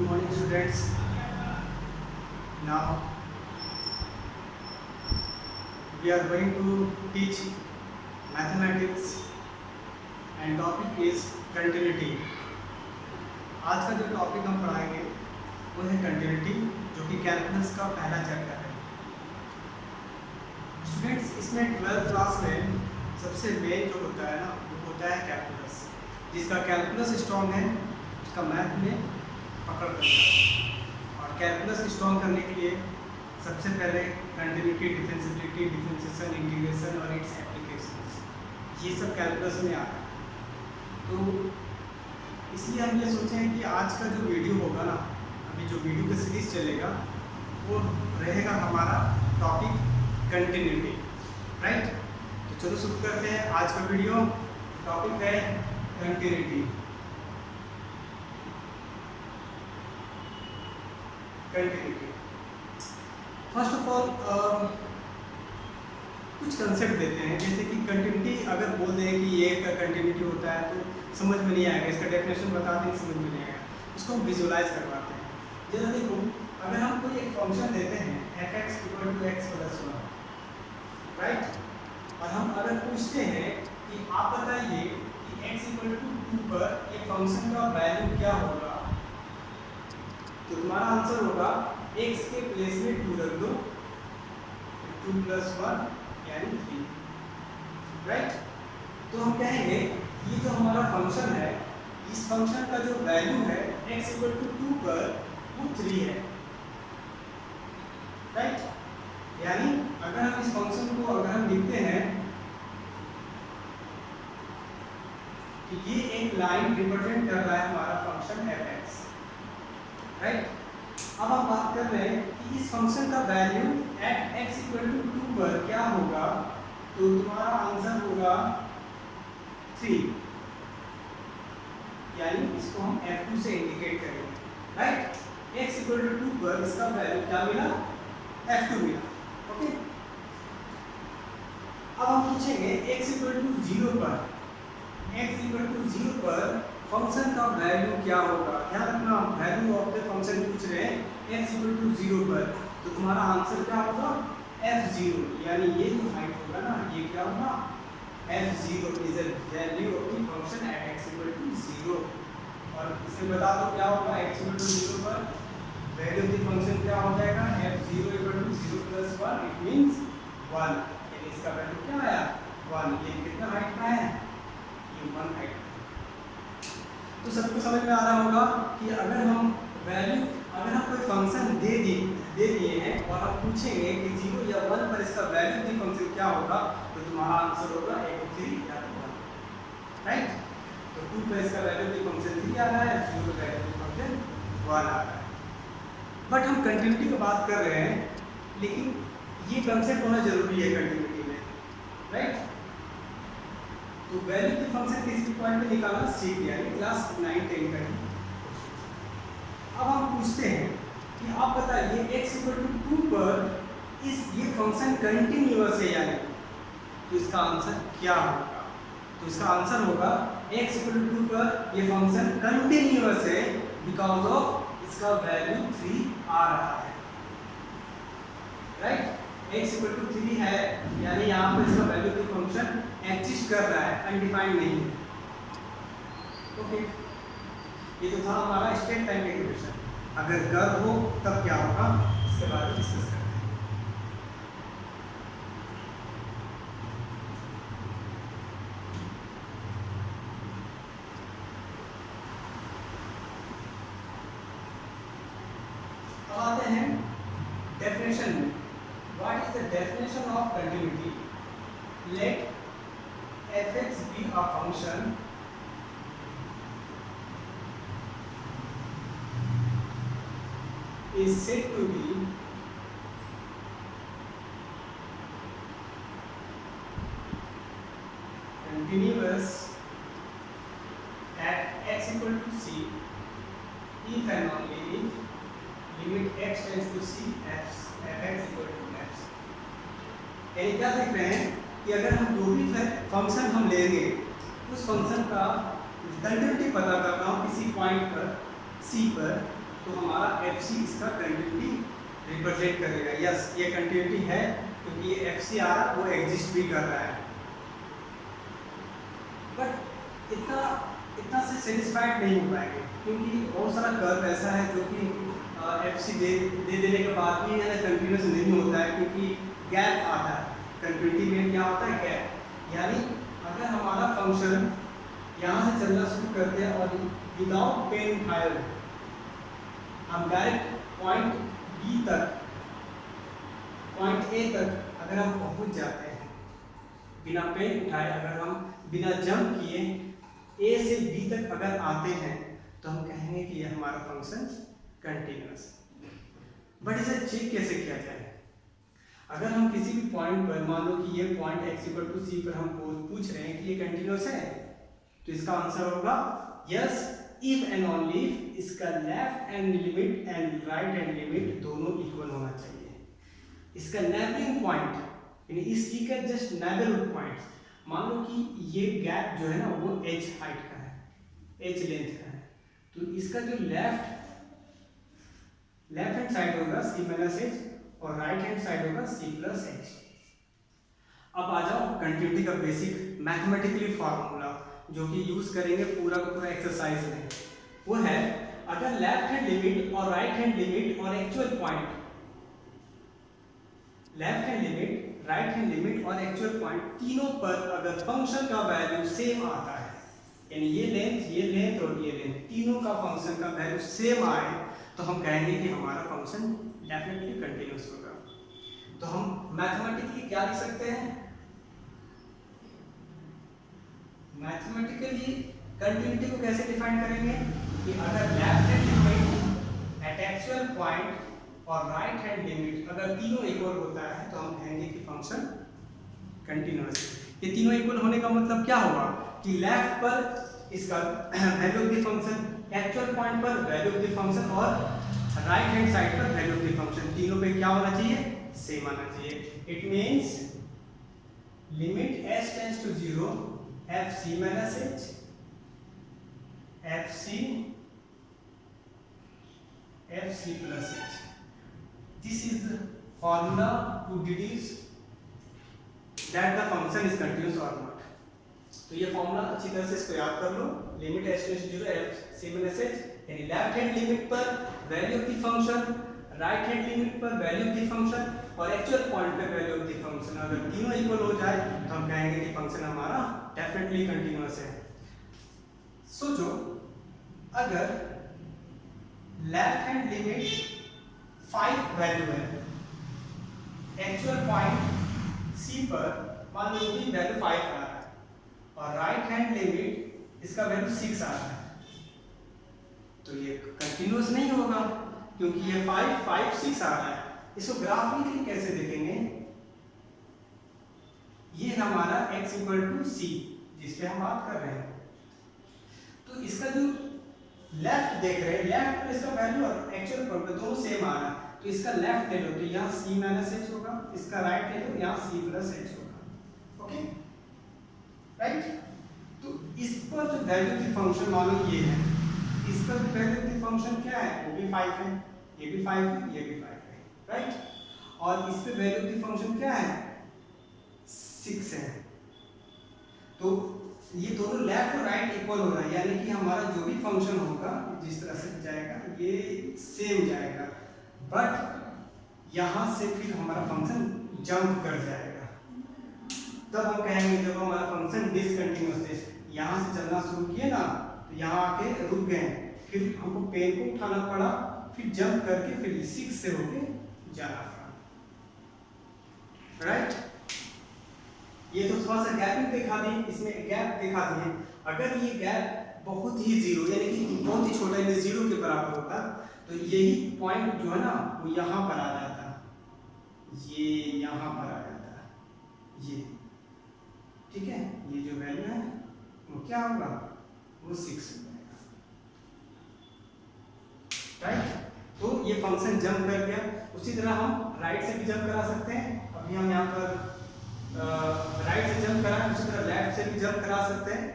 morning, students. Now we are going to teach mathematics and topic is continuity. आज का जो topic हम पढ़ाएंगे वो है कंटिन्यूटी, जो कि कैलकुलस का पहला चैप्टर है। स्टूडेंट्स, इसमें 12th क्लास में सबसे मेन जो होता है ना, वो होता है कैलकुलस। जिसका कैलकुलस स्ट्रॉन्ग है उसका मैथ में पकड़ करता है। और कैलकुलस स्ट्रॉन्ग करने के लिए सबसे पहले कंटिन्यूटी, डिफरेंशिएबिलिटी, डिफरेंशिएशन, इंटीग्रेशन और इट्स एप्लीकेशंस, ये सब कैलकुलस में आता है। तो इसलिए हम ये सोचे हैं कि आज का जो वीडियो होगा ना, अभी जो वीडियो का सीरीज चलेगा वो रहेगा हमारा टॉपिक कंटिन्यूटी, राइट। तो चलो शुरू करते हैं आज का वीडियो। टॉपिक है continuity. Continuity first of all कुछ कंसेप्ट देते हैं, जैसे कि कंटिन्यूटी अगर बोल दें कि ये का कंटिन्यूटी होता है तो समझ में नहीं आएगा। इसका डेफिनेशन बताते हैं, समझ में नहीं आएगा। उसको हम विजुलाइज करवाते हैं। जैसे देखो, अगर हम कोई एक फंक्शन देते हैं f(x = x + 1), राइट, और हम अगर पूछते हैं कि आप बताइए कि x = 2 पर एक फंक्शन का वैल्यू क्या होगा, तो तुम्हारा आंसर होगा x के प्लेस में 2 रख दो, 2 + 1 यानी 3, राइट। तो हम कहेंगे ये जो हमारा फंक्शन है, इस फंक्शन का जो वैल्यू है x = 2 पर वो 3 है, राइट। यानी अगर हम इस फंक्शन को अगर हम लिखते हैं कि ये एक लाइन रिप्रेजेंट कर रहा है हमारा फंक्शन f(x), राइट। अब हम बात कर रहे हैं कि इस फंक्शन का वैल्यू x = 2 पर क्या होगा, तो तुम्हारा आंसर होगा 3, यानी इसको हम f2 से इंडिकेट करेंगे, राइट। x = 2 पर इसका वैल्यू क्या मिला, f2 मिला, ओके। अब हम पूछेंगे x = 0 पर फंक्शन का वैल्यू क्या होगा। ध्यान रखना, वैल्यू ऑफ द फंक्शन पूछ रहे हैं x = 0 पर, तो तुम्हारा आंसर क्या होगा, f0, यानी ये जो हाइट होगा ना, ये क्या होगा, f0 is the value of the function at x = 0। और इसे बता दो क्या होगा, x = 0 पर वैल्यू ऑफ द फंक्शन क्या हो जाएगा, f0 = 0 + 1, इट मींस 1, यानी इसका वैल्यू क्या आया, 1। ये कितना हाइट का है, ये 1 हाइट। तो सबको समझ में आ रहा होगा कि अगर हम कोई फंक्शन दे दिए हैं और हम पूछेंगे कि 0 या 1 पर इसका वैल्यू दी फंक्शन क्या होगा, तो तुम्हारा आंसर होगा 3 या 1, राइट। तो 2 पर इसका वैल्यू दी फंक्शन 3 आ रहा है, 0 पर वैल्यू दी फंक्शन 1 आ रहा है। बट हम कंटिन्यूटी की बात कर रहे हैं, लेकिन ये कंसेप्ट होना जरूरी है कंटिन्यूटी में, राइट। तो वैल्यू की फंक्शन किसी पॉइंट पे निकालना सीख गया, ये क्लास 9-10 का ही। अब हम पूछते हैं कि आप बताइए x = 2 पर ये फंक्शन कंटिन्यूअस है या नहीं, तो इसका आंसर क्या होगा, तो इसका आंसर होगा x = 2 पर ये फंक्शन कंटिन्यूअस है बिकॉज ऑफ इसका वैल्यू 3 आ रहा है, राइट। x = 3 है, यानी यहाँ पर इसका वैल्यू की फंक्शन एग्जिस्ट कर रहा है, अनडिफाइंड नहीं है, ओके। ये तो था हमारा स्टेट टाइम इक्वेशन। अगर कर्व हो तब क्या होगा, इसके बारे में डिस्कस करते हैं। अब आते हैं डेफिनेशन में। What is the definition of continuity? Let f(x) be a function is said to be continuous at x = c if and only if limit x tends to c f(x) = f। यानी क्या देख रहे हैं कि अगर हम जो भी फंक्शन हम लेंगे उस फंक्शन का कंटिन्यूटी पता करना हो किसी पॉइंट पर c पर, तो हमारा एफ सी इसका कंटिन्यूटी रिप्रेजेंट करेगा। यस, ये कंटिन्यूटी है क्योंकि ये एफ सी आ रहा है, वो एग्जिस्ट भी कर रहा है। बट इतना से सेटिस्फाइड नहीं हो पाएंगे, क्योंकि बहुत सारा कर्व ऐसा है जो कि एफ सी दे देने के बाद भी है ना कंटिन्यूस नहीं होता है, क्योंकि गैप आता है। कंटिन्यूटी में क्या होता है? गैप। यानी अगर हमारा फंक्शन यहाँ से चलना शुरू करते हैं और विदाउट पेन उठाए हम डायरेक्ट पॉइंट बी तक, पॉइंट ए तक अगर हम पहुँच जाते हैं बिना पेन उठाए, अगर हम बिना जंप किए ए से बी तक अगर आते हैं, तो हम कहेंगे कि यह हमारा फंक्शन कंटिन्यूअस है। बट इसे चेक कैसे किया जाए? अगर हम किसी भी पॉइंट पर, मान लो कि ये पॉइंट x इक्वल टू सी पर हम पूछ रहे हैं कि ये कंटिन्यूअस है, तो इसका आंसर होगा yes if and only if इसका left hand limit and right hand limit दोनों इक्वल होना चाहिए। इसका नेबरिंग पॉइंट यानी इसी का जस्ट नेबरहुड पॉइंट, मान लो कि ये गैप जो है ना वो h हाइट का है, h लेंथ का है, तो इसका जो लेफ्ट हैंड साइड होगा c माइनस h और राइट हैंड साइड होगा c प्लस h। अब आ जाओ कंटिन्यूटी का बेसिक मैथमेटिकली फॉर्मूला जो कि यूज करेंगे पूरा का पूरा एक्सरसाइज में। वो है अगर लेफ्ट हैंड लिमिट और राइट हैंड लिमिट और actual point, left hand limit, right hand limit और एक्चुअल पॉइंट तीनों पर अगर फंक्शन का वैल्यू सेम आता है, यानी ये लेंथ और ये लेंथ तीनों का फंक्शन का वैल्यू सेम आए, तो हम कहेंगे कि हमारा फंक्शन डेफिनेटली कंटिन्यूअस होगा। तो हम मैथमेटिकली क्या लिख सकते हैं? मैथमेटिकली कंटिन्यूटी को कैसे डिफाइन करेंगे कि अगर left hand limit at actual point और राइट हैंड लिमिट अगर तीनों इक्वल होता है, तो हम कहेंगे कि फंक्शन कंटिन्यूअस है। ये तीनों इक्वल होने का मतलब क्या होगा कि लेफ्ट पर इसका value of the function, actual point पर वैल्यू ऑफ द फंक्शन और राइट हैंड साइड पर वैल्यू ऑफ द फंक्शन, तीनों पे क्या होना चाहिए? सेम आना चाहिए। It means limit s tends to 0 F C minus H, F C plus H. This is the formula to deduce that the function is continuous और not. तो ये फॉर्मूला अच्छी तरह से इसको याद कर लो। Limit s tends to 0 F C minus H, यानी लेफ्ट हैंड लिमिट पर value of the function, right hand limit पर वैल्यू ऑफ द फंक्शन और एक्चुअल पॉइंट पे वैल्यू ऑफ द फंक्शन, अगर तीनों इक्वल हो जाए तो हम कहेंगे कि फंक्शन हमारा डेफिनेटली कंटिन्यूअस है। सोचो अगर लेफ्ट हैंड लिमिट 5 वैल्यू है, एक्चुअल पॉइंट c पर मान लो कि वैल्यू 5 आ रहा है और राइट हैंड लिमिट इसका वैल्यू 6 आ रहा है, तो ये कंटिन्यूअस नहीं होगा क्योंकि ये 5 5 6 आ रहा है। इसको ग्राफिकली कैसे देखेंगे? ये हमारा x इक्वल टू सी जिस पे हम बात कर रहे हैं, तो इसका जो लेफ्ट देख रहे हैं, लेफ्ट पर इसका वैल्यू और एक्चुअल पॉइंट दोनों सेम आ रहा है, तो इसका लेफ्ट ले लो तो यहाँ c माइनस h होगा, इसका राइट ले लो यहाँ c प्लस h होगा। Okay right. तो इस पर जो वैल्यू की फंक्शन मानो ये है, इस पर जो वैल्यू की फंक्शन क्या है? वो भी 5 है, ये भी 5 है, ये भी 5 है, राइट। और इस पे वैल्यू की फंक्शन क्या है? 6 है। तो ये दोनों लेफ्ट और राइट इक्वल हो रहा है, यानी कि हमारा जो भी फंक्शन होगा जिस तरह से जाएगा ये सेम जाएगा, बट यहाँ से फिर हमारा फंक्शन जंप कर जाएगा। तब हम कहेंगे जब हमारा फंक्शन डिसकंटिन्यूअस है, यहाँ से चलना शुरू किए ना तो यहाँ आके रुक गए, फिर हमको पेन को उठाना पड़ा, फिर जंप करके फिर 6 से होके जाना पड़ा, राइट। ये तो थोड़ा सा गैपिंग दिखा दी, इसमें गैप दिखा दिए। अगर ये गैप बहुत ही जीरो यानी कि बहुत ही छोटा यानी 0 के बराबर होता, तो यही पॉइंट जो है ना वो यहाँ पर आ जाता, ये यहाँ पर आ जाता, ये ठीक है। ये जो वैल्यू है वो क्या होगा? वो 6 हो जाएगा, राइट। तो ये फंक्शन जंप कर गया। उसी तरह हम राइट से भी जंप करा सकते हैं। अभी हम यहाँ पर राइट से जंप करा, उसी तरह लेफ्ट से भी जंप करा सकते हैं,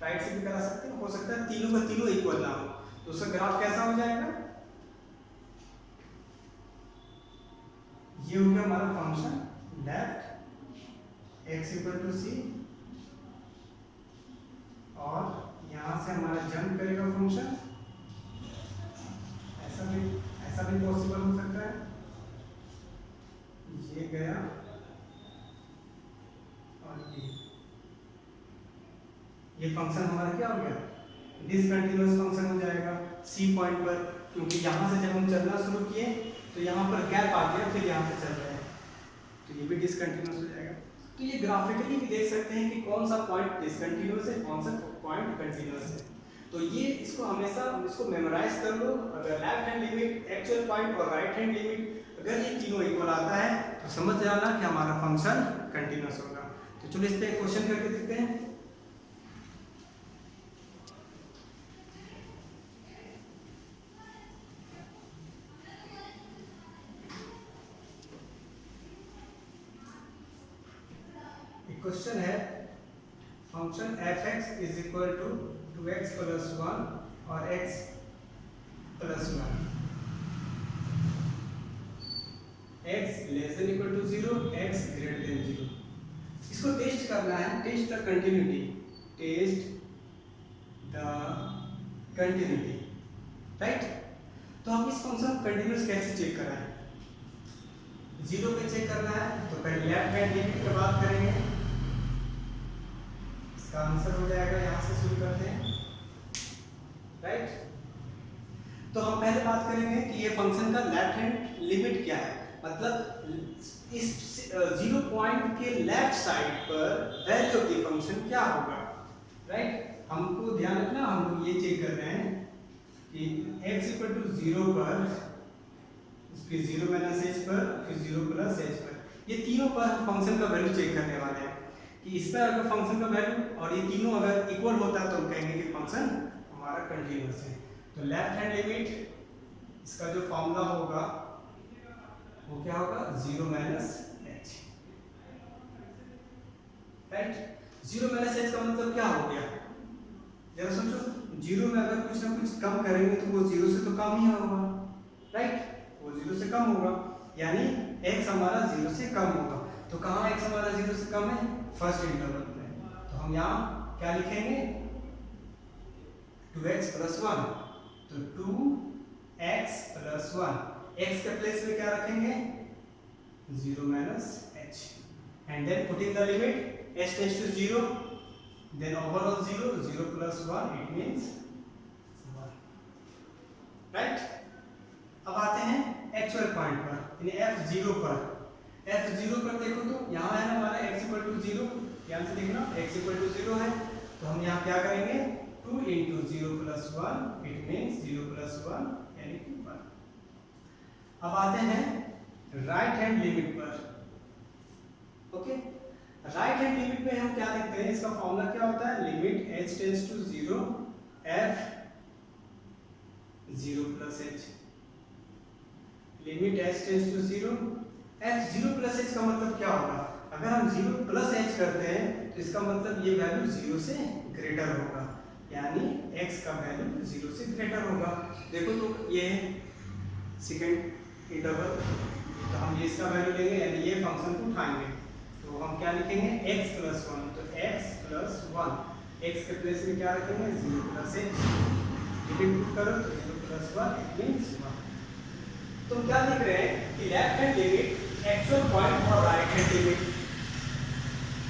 राइट से भी करा सकते हैं। हो सकता है तीनों का तीनों इक्वल ना हो, तो उसका ग्राफ कैसा हो जाएगा? ये हो गया हमारा function left x equal to C, और यहां से हमारा जंप करेगा फंक्शन, ऐसा भी पॉसिबल हो सकता है, ये गया और ये फंक्शन हमारा क्या हो गया, डिसकंटिन्यूअस फंक्शन हो जाएगा सी पॉइंट पर, क्योंकि यहाँ से जब हम चलना शुरू किए तो यहाँ पर गैप आ गया, फिर यहाँ से चल रहे हैं, तो ये भी डिसकंटिन्यूअस हो जाएगा। तो ये ग्राफिकली भी देख सकते हैं कि कौन सा पॉइंट डिसकंटिन्यूअस है, कौन सा पॉइंट कंटिन्यूअस है। तो ये इसको हमेशा इसको मेमोराइज कर लो। अगर left hand limit, actual point और राइट हैंड लिमिट अगर ये तीनों इक्वल आता है तो समझ जाना कि हमारा फंक्शन कंटिन्यूअस होगा। तो चलो इस पे एक क्वेश्चन करके देखते हैं। क्वेश्चन है function f(x) is equal to 2x plus 1 और x plus 1, x less than equal to 0, x greater than 0। इसको टेस्ट करना है, test the continuity, test the continuity, right. तो हम इस फंक्शन कंटिन्यूअस कैसे चेक कराएं? 0 पे चेक करना है तो पहले लेफ्ट हैंड लिमिट की बात करेंगे, इसका आंसर हो जाएगा, यहां से शुरू करते हैं, राइट। तो हम पहले बात करेंगे कि ये फंक्शन का लेफ्ट हैंड लिमिट क्या है, मतलब इस 0 पॉइंट के लेफ्ट साइड पर वैल्यू ऑफ द फंक्शन क्या होगा, राइट। हमको ध्यान रखना, हम लोग ये चेक कर रहे हैं कि x इक्वल टू 0 पर, फिर 0 माइनस h पर, फिर 0 प्लस h पर, ये तीनों पर हम फंक्शन का वैल्यू चेक करने वाले हैं कि इस पर अगर फंक्शन का वैल्यू और ये तीनों अगर इक्वल होता है तो हम कहेंगे कि फंक्शन हमारा कंटीन्यूअस है। तो लेफ्ट हैंड लिमिट इसका जो फॉर्मूला होगा वो क्या होगा, 0 minus h, right. 0 minus h का मतलब क्या हो गया, जरा सोचो, 0 में अगर कुछ ना कुछ कम करेंगे तो वो 0 से तो कम ही होगा, राइट, वो 0 से कम होगा, यानी x हमारा 0 से कम होगा। तो कहाँ x हमारा 0 से कम है, फर्स्ट इंटरवल में। तो हम यहाँ क्या लिखेंगे, 2x प्लस 1, तो 2x प्लस 1, x के प्लेस में क्या रखेंगे, 0 minus h, and then putting the limit h tends to 0, then overall 0, 0 plus 1 it means 1, right. अब आते हैं एक्चुअल पॉइंट पर, यानी f0 पर। f0 पर देखो तो यहाँ है हमारा x इक्वल टू 0, ध्यान से देखना, x इक्वल टू 0 है, तो हम यहाँ क्या करेंगे, 2 into 0 plus 1 it means 0 plus 1 यानी कि 1। अब आते हैं राइट हैंड लिमिट पर, ओके। राइट हैंड लिमिट में हम क्या देखते हैं, इसका फॉर्मूला क्या होता है, limit h tends to 0 f 0 plus h, limit h tends to 0 f 0 plus h का मतलब क्या होगा, अगर हम 0 प्लस h करते हैं तो इसका मतलब ये वैल्यू 0 से ग्रेटर होगा, यानी x का वैल्यू 0 से ग्रेटर होगा। देखो तो ये सेकंड इंटरवल, तो हम ये इसका वैल्यू लेंगे, यानी ये फंक्शन को उठाएंगे, तो हम क्या लिखेंगे, x प्लस 1, तो x प्लस 1, x के प्लेस में क्या रखेंगे, 0 प्लस h, लिमिट करो तो 0 प्लस 1 इट मींस 1। तो क्या लिख रहे हैं कि left hand limit, actual point और राइट हैंड लिमिट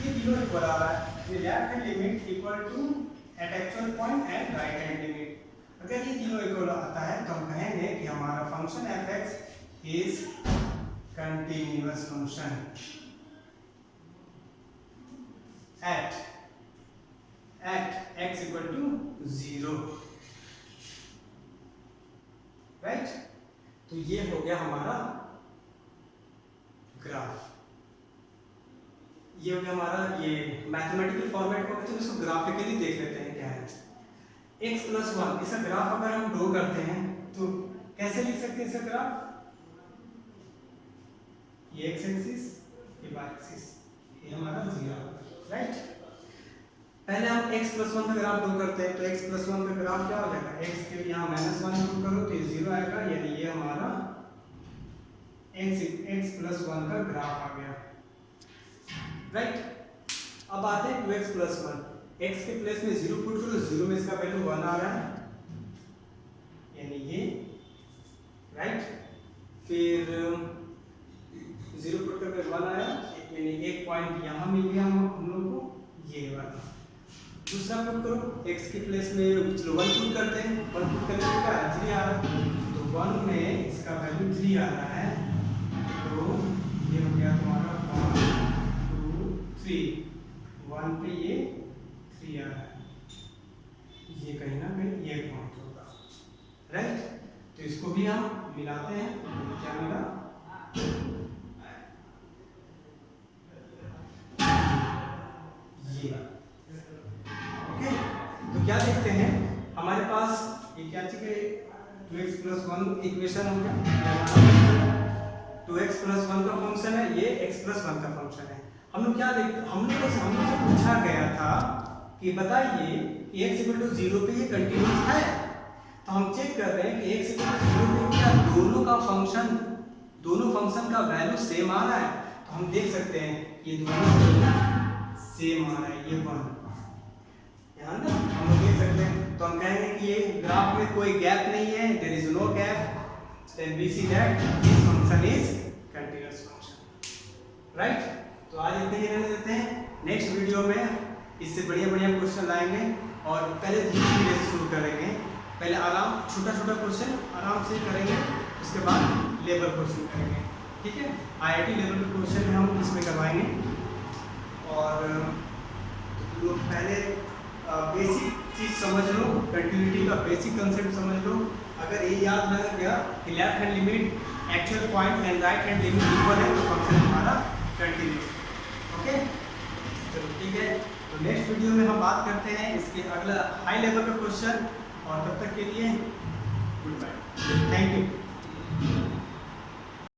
ये तीनों इक्वल आ रहा है। ये left hand limit equal to at actual point and right hand limit. अगर ये तीनों इक्वल आता है तो हम कहेंगे कि हमारा function f(x) is continuous function at x equal to 0, right. तो ये हो गया हमारा ग्राफ, ये हो गया हमारा ये मैथमेटिकल फॉर्मेट को, तो इसको ग्राफिकली देख लेते हैं क्या है। x प्लस 1 इसका ग्राफ अगर हम ड्रॉ करते हैं तो कैसे लिख सकते हैं इसका ग्राफ, ये x एक्सिस, ये y एक्सिस, ये हमारा 0, राइट। पहले हम x प्लस 1 का ग्राफ ड्रॉ करते हैं, तो x प्लस 1 का ग्राफ क्या हो जाएगा, x के यहाँ -1 ड्रॉ करो तो ये 0 आएगा, यानी ये हमारा x+1 का ग्राफ आ गया, राइट। अब आते हैं 2x+1, x के प्लेस में 0 पुट करो, 0 में इसका वैल्यू 1 आ रहा है, यानी ये, राइट। फिर 0 पुट करके 1 आया, यानी एक पॉइंट यहाँ मिल गया हम लोग को, ये वाला। दूसरा पुट करो, x के प्लेस में चलो 1 पुट करते हैं, 1 पुट करने पे क्या 3 आ रहा है, तो 1 में इसका वैल्यू 3 आ रहा है, तो ये हो गया तुम्हारा 1 2 3, 1 पे ये 3 आ रहा है, ये कहीं ना कहीं ये पॉइंट होगा, राइट। तो इसको भी हम मिलाते हैं, तो क्या मिला, ये, ओके। तो क्या देखते हैं हमारे पास ये क्या चाहिए, 2x+1 इक्वेशन हो गया, 2x+1 का फंक्शन है, ये x+1 का फंक्शन है। हम लोग क्या देखते, हम लोग से पूछा गया था कि बताइए x=0 पे ये कंटिन्यूअस है, तो हम चेक कर रहे हैं कि x=0 पे क्या दोनों फंक्शन का वैल्यू सेम आ रहा है, तो हम देख सकते हैं ये दोनों सेम आ रहा है, ये 1 यहाँ ना हम लोग देख सकते हैं, तो हम कहेंगे कि ये ग्राफ में कोई गैप नहीं है, there is no gap, then we see that this function is continuous function, right. तो आज इतने ही रहने देते हैं, नेक्स्ट वीडियो में इससे बढ़िया क्वेश्चन लाएंगे, और पहले धीरे से शुरू करेंगे, पहले आराम छोटा क्वेश्चन आराम से करेंगे, उसके बाद लेवल क्वेश्चन करेंगे, ठीक है। IIT लेवल के क्वेश्चन हम इसमें करवाएंगे, और लोग पहले बेसिक चीज समझ लो, कंटिन्यूटी का बेसिक कंसेप्ट समझ लो। अगर ये याद रह गया कि left hand limit actual point and right hand limit equal है, तो फंक्शन हमारा कंटिन्यूस, ओके। चलो ठीक है, तो नेक्स्ट वीडियो में हम बात करते हैं इसके अगला हाई लेवल का क्वेश्चन, और तब तक के लिए गुड बाय, थैंक यू।